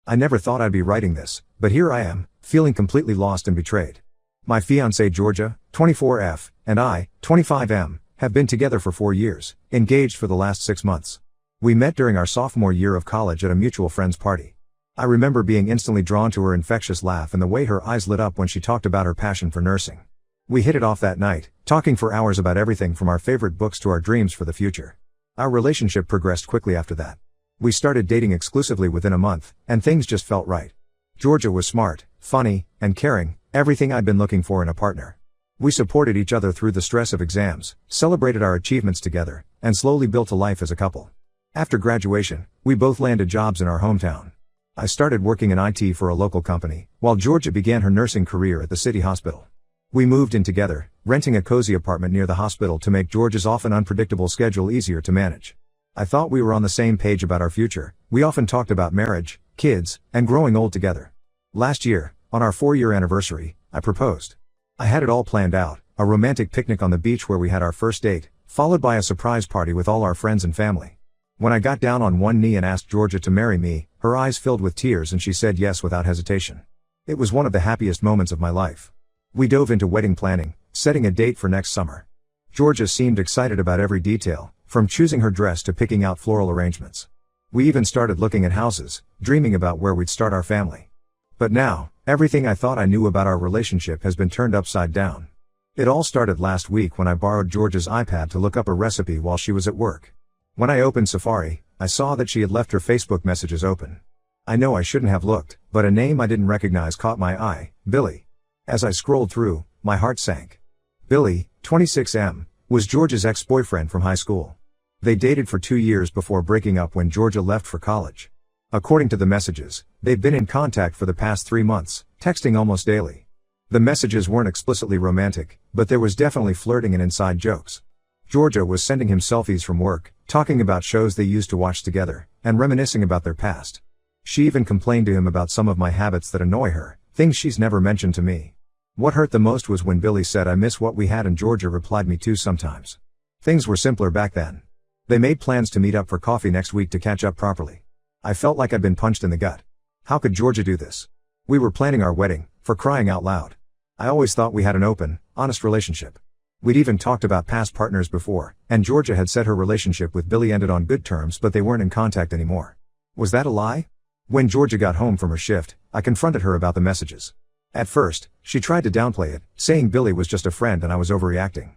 I never thought I'd be writing this, but here I am, feeling completely lost and betrayed. My fiancée Georgia, 24F, and I, 25M, have been together for 4 years, engaged for the last 6 months. We met during our sophomore year of college at a mutual friend's party. I remember being instantly drawn to her infectious laugh and the way her eyes lit up when she talked about her passion for nursing. We hit it off that night, talking for hours about everything from our favorite books to our dreams for the future. Our relationship progressed quickly after that. We started dating exclusively within a month, and things just felt right. Georgia was smart, funny, and caring, everything I'd been looking for in a partner. We supported each other through the stress of exams, celebrated our achievements together, and slowly built a life as a couple. After graduation, we both landed jobs in our hometown. I started working in IT for a local company, while Georgia began her nursing career at the city hospital. We moved in together, renting a cozy apartment near the hospital to make Georgia's often unpredictable schedule easier to manage. I thought we were on the same page about our future. We often talked about marriage, kids, and growing old together. Last year, on our 4-year anniversary, I proposed. I had it all planned out, a romantic picnic on the beach where we had our first date, followed by a surprise party with all our friends and family. When I got down on one knee and asked Georgia to marry me, her eyes filled with tears and she said yes without hesitation. It was one of the happiest moments of my life. We dove into wedding planning, setting a date for next summer. Georgia seemed excited about every detail, from choosing her dress to picking out floral arrangements. We even started looking at houses, dreaming about where we'd start our family. But now, everything I thought I knew about our relationship has been turned upside down. It all started last week when I borrowed Georgia's iPad to look up a recipe while she was at work. When I opened Safari, I saw that she had left her Facebook messages open. I know I shouldn't have looked, but a name I didn't recognize caught my eye, Billy. As I scrolled through, my heart sank. Billy, 26M, was Georgia's ex-boyfriend from high school. They dated for 2 years before breaking up when Georgia left for college. According to the messages, they've been in contact for the past 3 months, texting almost daily. The messages weren't explicitly romantic, but there was definitely flirting and inside jokes. Georgia was sending him selfies from work, talking about shows they used to watch together, and reminiscing about their past. She even complained to him about some of my habits that annoy her, things she's never mentioned to me. What hurt the most was when Billy said I miss what we had and Georgia replied me too sometimes. Things were simpler back then. They made plans to meet up for coffee next week to catch up properly. I felt like I'd been punched in the gut. How could Georgia do this? We were planning our wedding, for crying out loud. I always thought we had an open, honest relationship. We'd even talked about past partners before, and Georgia had said her relationship with Billy ended on good terms but they weren't in contact anymore. Was that a lie? When Georgia got home from her shift, I confronted her about the messages. At first, she tried to downplay it, saying Billy was just a friend and I was overreacting.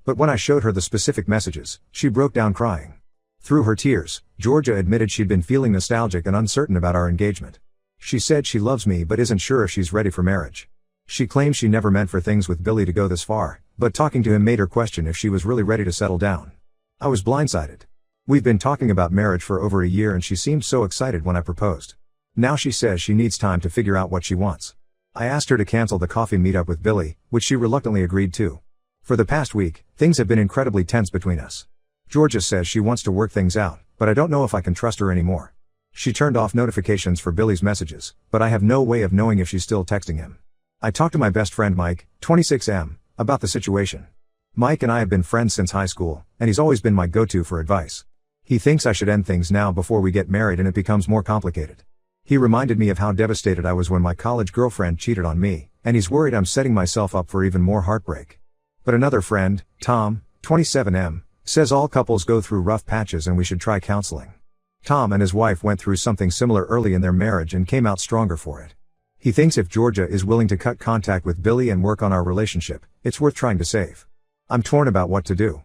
But when I showed her the specific messages, she broke down crying. Through her tears, Georgia admitted she'd been feeling nostalgic and uncertain about our engagement. She said she loves me but isn't sure if she's ready for marriage. She claims she never meant for things with Billy to go this far, but talking to him made her question if she was really ready to settle down. I was blindsided. We've been talking about marriage for over a year and she seemed so excited when I proposed. Now she says she needs time to figure out what she wants. I asked her to cancel the coffee meetup with Billy, which she reluctantly agreed to. For the past week, things have been incredibly tense between us. Georgia says she wants to work things out, but I don't know if I can trust her anymore. She turned off notifications for Billy's messages, but I have no way of knowing if she's still texting him. I talked to my best friend Mike, 26M, about the situation. Mike and I have been friends since high school, and he's always been my go-to for advice. He thinks I should end things now before we get married and it becomes more complicated. He reminded me of how devastated I was when my college girlfriend cheated on me, and he's worried I'm setting myself up for even more heartbreak. But another friend, Tom, 27M, says all couples go through rough patches and we should try counseling. Tom and his wife went through something similar early in their marriage and came out stronger for it. He thinks if Georgia is willing to cut contact with Billy and work on our relationship, it's worth trying to save. I'm torn about what to do.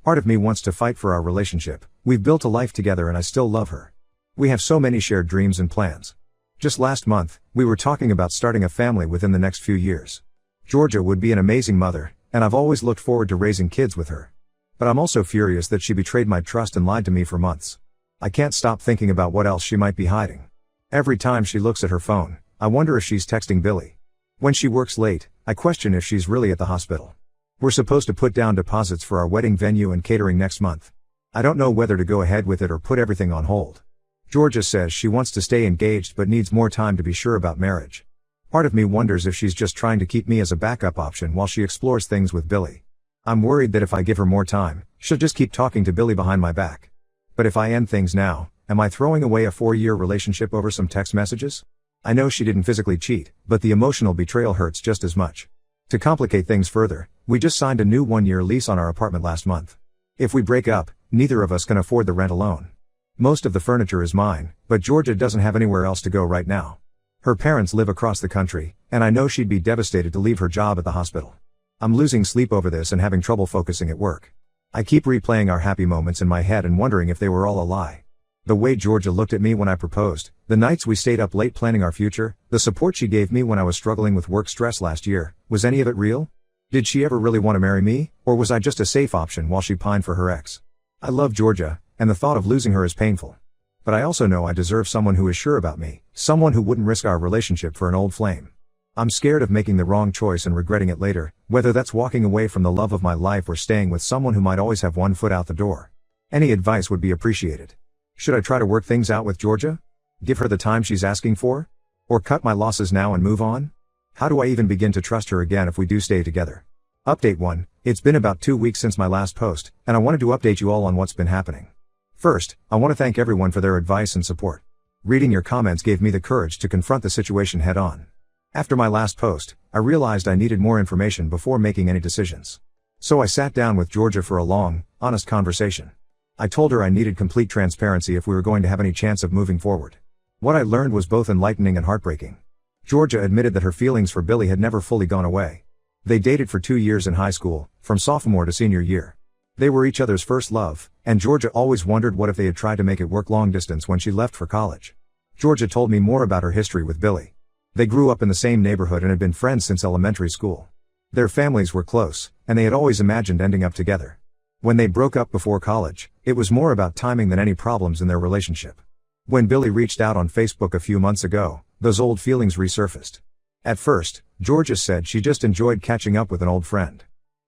Part of me wants to fight for our relationship. We've built a life together and I still love her. We have so many shared dreams and plans. Just last month, we were talking about starting a family within the next few years. Georgia would be an amazing mother, and I've always looked forward to raising kids with her. But I'm also furious that she betrayed my trust and lied to me for months. I can't stop thinking about what else she might be hiding. Every time she looks at her phone, I wonder if she's texting Billy. When she works late, I question if she's really at the hospital. We're supposed to put down deposits for our wedding venue and catering next month. I don't know whether to go ahead with it or put everything on hold. Georgia says she wants to stay engaged but needs more time to be sure about marriage. Part of me wonders if she's just trying to keep me as a backup option while she explores things with Billy. I'm worried that if I give her more time, she'll just keep talking to Billy behind my back. But if I end things now, Am I throwing away a 4-year relationship over some text messages? I know she didn't physically cheat, but the emotional betrayal hurts just as much. To complicate things further, we just signed a new 1-year lease on our apartment last month. If we break up, neither of us can afford the rent alone. Most of the furniture is mine, but Georgia doesn't have anywhere else to go right now. Her parents live across the country, and I know she'd be devastated to leave her job at the hospital. I'm losing sleep over this and having trouble focusing at work. I keep replaying our happy moments in my head and wondering if they were all a lie. The way Georgia looked at me when I proposed, the nights we stayed up late planning our future, the support she gave me when I was struggling with work stress last year, was any of it real? Did she ever really want to marry me, or was I just a safe option while she pined for her ex? I love Georgia, and the thought of losing her is painful. But I also know I deserve someone who is sure about me, someone who wouldn't risk our relationship for an old flame. I'm scared of making the wrong choice and regretting it later, whether that's walking away from the love of my life or staying with someone who might always have one foot out the door. Any advice would be appreciated. Should I try to work things out with Georgia? Give her the time she's asking for? Or cut my losses now and move on? How do I even begin to trust her again if we do stay together? Update 1. It's been about 2 weeks since my last post, and I wanted to update you all on what's been happening. First, I want to thank everyone for their advice and support. Reading your comments gave me the courage to confront the situation head on. After my last post, I realized I needed more information before making any decisions. So I sat down with Georgia for a long, honest conversation. I told her I needed complete transparency if we were going to have any chance of moving forward. What I learned was both enlightening and heartbreaking. Georgia admitted that her feelings for Billy had never fully gone away. They dated for 2 years in high school, from sophomore to senior year. They were each other's first love, and Georgia always wondered what if they had tried to make it work long distance when she left for college. Georgia told me more about her history with Billy. They grew up in the same neighborhood and had been friends since elementary school. Their families were close, and they had always imagined ending up together. When they broke up before college, it was more about timing than any problems in their relationship. When Billy reached out on Facebook a few months ago, those old feelings resurfaced. At first, Georgia said she just enjoyed catching up with an old friend.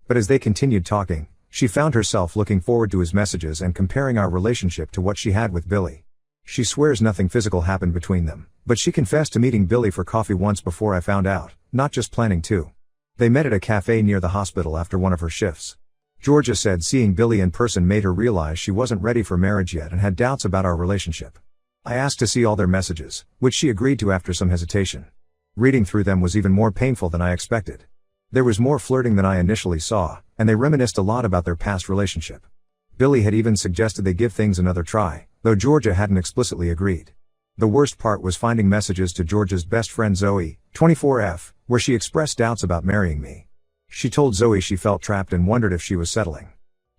But as they continued talking, she found herself looking forward to his messages and comparing our relationship to what she had with Billy. She swears nothing physical happened between them, but she confessed to meeting Billy for coffee once before I found out, not just planning to. They met at a cafe near the hospital after one of her shifts. Georgia said seeing Billy in person made her realize she wasn't ready for marriage yet and had doubts about our relationship. I asked to see all their messages, which she agreed to after some hesitation. Reading through them was even more painful than I expected. There was more flirting than I initially saw, and they reminisced a lot about their past relationship. Billy had even suggested they give things another try, though Georgia hadn't explicitly agreed. The worst part was finding messages to Georgia's best friend Zoe, 24F, where she expressed doubts about marrying me. She told Zoe she felt trapped and wondered if she was settling.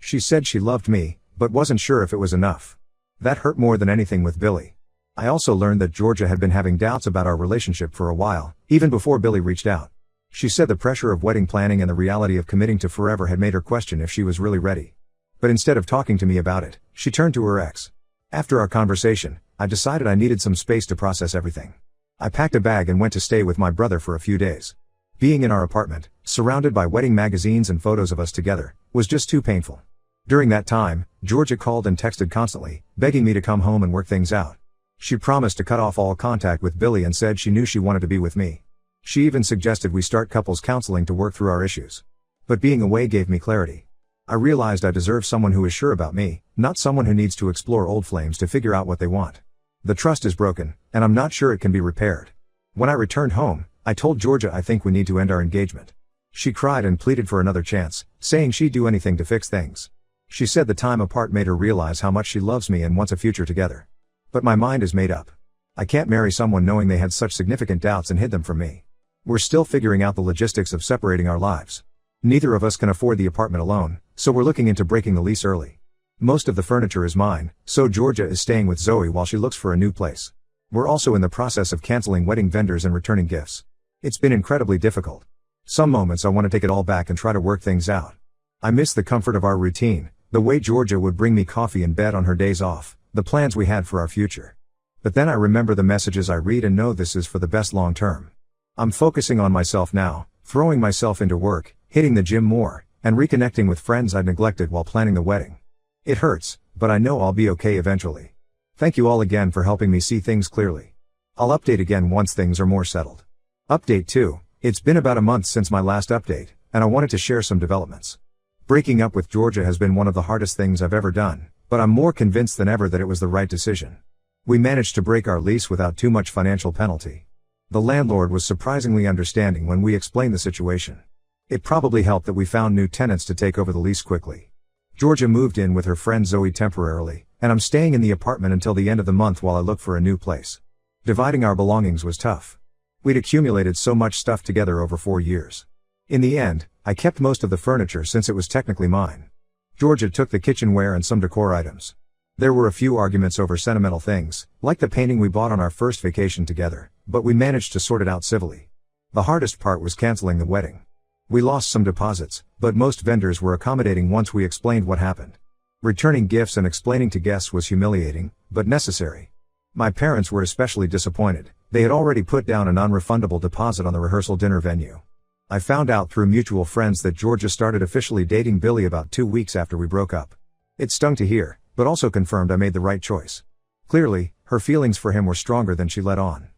She said she loved me, but wasn't sure if it was enough. That hurt more than anything with Billy. I also learned that Georgia had been having doubts about our relationship for a while, even before Billy reached out. She said the pressure of wedding planning and the reality of committing to forever had made her question if she was really ready. But instead of talking to me about it, she turned to her ex. After our conversation, I decided I needed some space to process everything. I packed a bag and went to stay with my brother for a few days. Being in our apartment, surrounded by wedding magazines and photos of us together, was just too painful. During that time, Georgia called and texted constantly, begging me to come home and work things out. She promised to cut off all contact with Billy and said she knew she wanted to be with me. She even suggested we start couples counseling to work through our issues. But being away gave me clarity. I realized I deserve someone who is sure about me, not someone who needs to explore old flames to figure out what they want. The trust is broken, and I'm not sure it can be repaired. When I returned home, I told Georgia I think we need to end our engagement. She cried and pleaded for another chance, saying she'd do anything to fix things. She said the time apart made her realize how much she loves me and wants a future together. But my mind is made up. I can't marry someone knowing they had such significant doubts and hid them from me. We're still figuring out the logistics of separating our lives. Neither of us can afford the apartment alone, so we're looking into breaking the lease early. Most of the furniture is mine, so Georgia is staying with Zoe while she looks for a new place. We're also in the process of canceling wedding vendors and returning gifts. It's been incredibly difficult. Some moments I want to take it all back and try to work things out. I miss the comfort of our routine, the way Georgia would bring me coffee in bed on her days off, the plans we had for our future. But then I remember the messages I read and know this is for the best long term. I'm focusing on myself now, throwing myself into work, hitting the gym more, and reconnecting with friends I'd neglected while planning the wedding. It hurts, but I know I'll be okay eventually. Thank you all again for helping me see things clearly. I'll update again once things are more settled. Update 2. It's been about a month since my last update, and I wanted to share some developments. Breaking up with Georgia has been one of the hardest things I've ever done, but I'm more convinced than ever that it was the right decision. We managed to break our lease without too much financial penalty. The landlord was surprisingly understanding when we explained the situation. It probably helped that we found new tenants to take over the lease quickly. Georgia moved in with her friend Zoe temporarily, and I'm staying in the apartment until the end of the month while I look for a new place. Dividing our belongings was tough. We'd accumulated so much stuff together over 4 years. In the end, I kept most of the furniture since it was technically mine. Georgia took the kitchenware and some decor items. There were a few arguments over sentimental things, like the painting we bought on our first vacation together, but we managed to sort it out civilly. The hardest part was canceling the wedding. We lost some deposits, but most vendors were accommodating once we explained what happened. Returning gifts and explaining to guests was humiliating, but necessary. My parents were especially disappointed. They had already put down a non-refundable deposit on the rehearsal dinner venue. I found out through mutual friends that Georgia started officially dating Billy about 2 weeks after we broke up. It stung to hear, but also confirmed I made the right choice. Clearly, her feelings for him were stronger than she let on.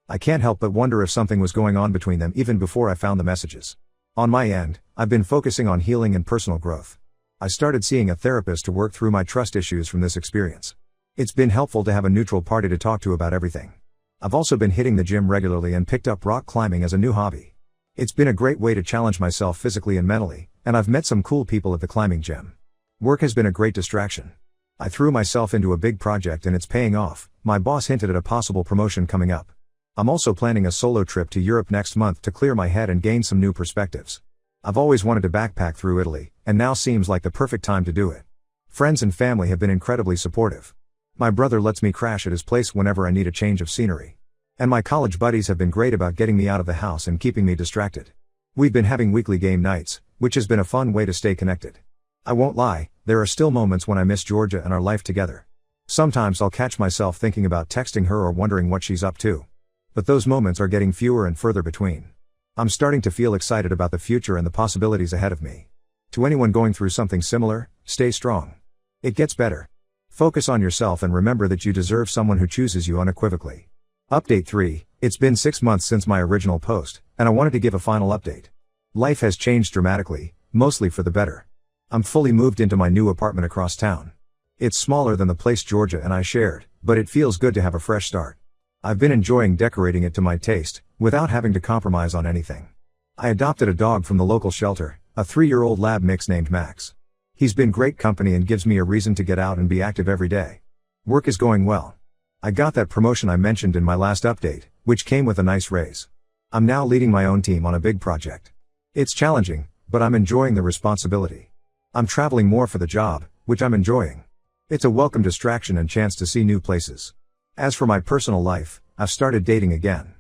I can't help but wonder if something was going on between them even before I found the messages. On my end, I've been focusing on healing and personal growth. I started seeing a therapist to work through my trust issues from this experience. It's been helpful to have a neutral party to talk to about everything. I've also been hitting the gym regularly and picked up rock climbing as a new hobby. It's been a great way to challenge myself physically and mentally, and I've met some cool people at the climbing gym. Work has been a great distraction. I threw myself into a big project and it's paying off. My boss hinted at a possible promotion coming up. I'm also planning a solo trip to Europe next month to clear my head and gain some new perspectives. I've always wanted to backpack through Italy, and now seems like the perfect time to do it. Friends and family have been incredibly supportive. My brother lets me crash at his place whenever I need a change of scenery. And my college buddies have been great about getting me out of the house and keeping me distracted. We've been having weekly game nights, which has been a fun way to stay connected. I won't lie, there are still moments when I miss Georgia and our life together. Sometimes I'll catch myself thinking about texting her or wondering what she's up to. But those moments are getting fewer and further between. I'm starting to feel excited about the future and the possibilities ahead of me. To anyone going through something similar, stay strong. It gets better. Focus on yourself and remember that you deserve someone who chooses you unequivocally. Update 3, it's been 6 months since my original post, and I wanted to give a final update. Life has changed dramatically, mostly for the better. I'm fully moved into my new apartment across town. It's smaller than the place Georgia and I shared, but it feels good to have a fresh start. I've been enjoying decorating it to my taste, without having to compromise on anything. I adopted a dog from the local shelter, a 3-year-old lab mix named Max. He's been great company and gives me a reason to get out and be active every day. Work is going well. I got that promotion I mentioned in my last update, which came with a nice raise. I'm now leading my own team on a big project. It's challenging, but I'm enjoying the responsibility. I'm traveling more for the job, which I'm enjoying. It's a welcome distraction and chance to see new places. As for my personal life, I've started dating again.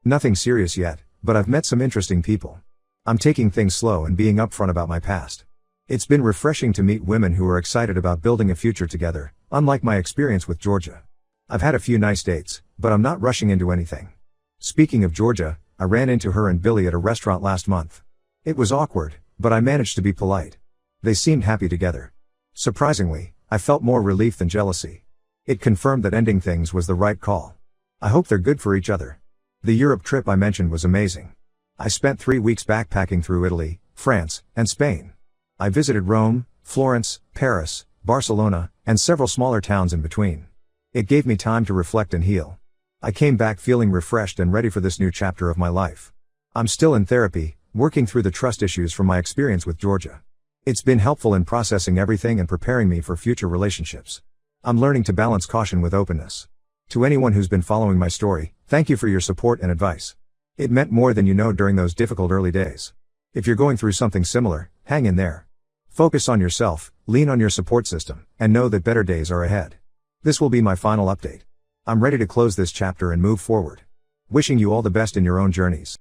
Nothing serious yet, but I've met some interesting people. I'm taking things slow and being upfront about my past. It's been refreshing to meet women who are excited about building a future together, unlike my experience with Georgia. I've had a few nice dates, but I'm not rushing into anything. Speaking of Georgia, I ran into her and Billy at a restaurant last month. It was awkward, but I managed to be polite. They seemed happy together. Surprisingly, I felt more relief than jealousy. It confirmed that ending things was the right call. I hope they're good for each other. The Europe trip I mentioned was amazing. I spent 3 weeks backpacking through Italy, France, and Spain. I visited Rome, Florence, Paris, Barcelona, and several smaller towns in between. It gave me time to reflect and heal. I came back feeling refreshed and ready for this new chapter of my life. I'm still in therapy, working through the trust issues from my experience with Georgia. It's been helpful in processing everything and preparing me for future relationships. I'm learning to balance caution with openness. To anyone who's been following my story, thank you for your support and advice. It meant more than you know during those difficult early days. If you're going through something similar, hang in there. Focus on yourself, lean on your support system, and know that better days are ahead. This will be my final update. I'm ready to close this chapter and move forward. Wishing you all the best in your own journeys.